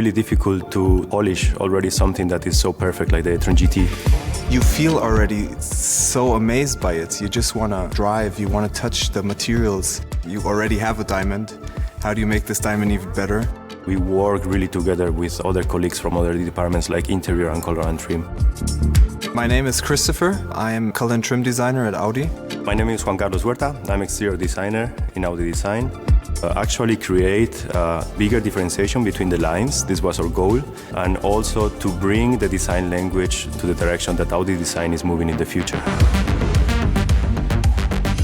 really difficult to polish already something that is so perfect like the e-tron GT. You feel already so amazed by it. You just want to drive, you want to touch the materials. You already have a diamond. How do you make this diamond even better? We work really together with other colleagues from other departments like interior and color and trim. My name is Christopher. I am color and trim designer at Audi. My name is Juan Carlos Huerta. I'm exterior designer in Audi Design. Actually create a bigger differentiation between the lines. This was our goal. And also to bring the design language to the direction that Audi Design is moving in the future.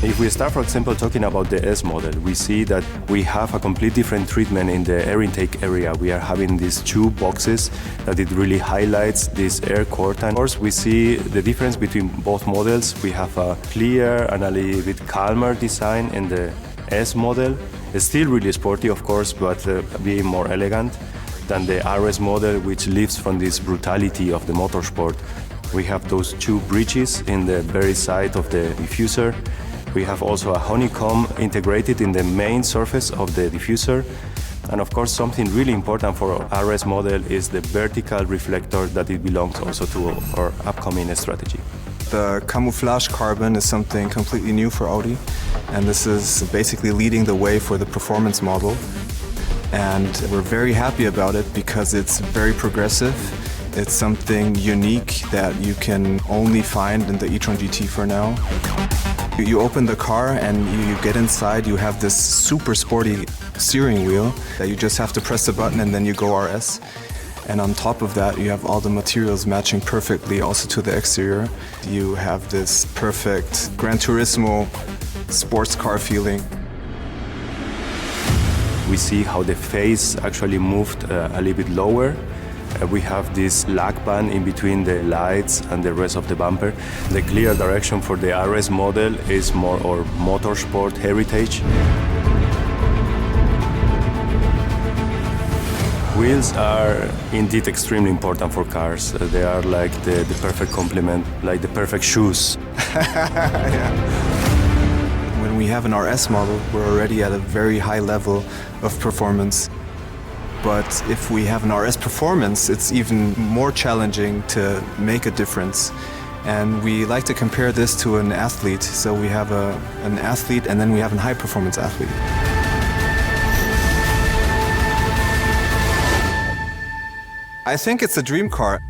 If we start, for example, talking about the S model, we see that we have a complete different treatment in the air intake area. We are having these two boxes that it really highlights this air court. And of course, we see the difference between both models. We have a clear and a little bit calmer design in the S model. It's still really sporty, of course, but being more elegant than the RS model, which lives from this brutality of the motorsport. We have those two bridges in the very side of the diffuser. We have also a honeycomb integrated in the main surface of the diffuser. And of course, something really important for our RS model is the vertical reflector that it belongs also to our upcoming strategy. The camouflage carbon is something completely new for Audi. And this is basically leading the way for the performance model. And we're very happy about it because it's very progressive. It's something unique that you can only find in the e-tron GT for now. You open the car and you get inside, you have this super sporty steering wheel that you just have to press the button and then you go RS. And on top of that, you have all the materials matching perfectly also to the exterior. You have this perfect Gran Turismo sports car feeling. We see how the face actually moved a little bit lower. We have this lag band in between the lights and the rest of the bumper. The clear direction for the RS model is more our motorsport heritage. Wheels are indeed extremely important for cars. They are like the perfect complement, like the perfect shoes. Yeah. When we have an RS model, we're already at a very high level of performance. But if we have an RS performance, it's even more challenging to make a difference. And we like to compare this to an athlete. So we have an athlete and then we have a high performance athlete. I think it's a dream car.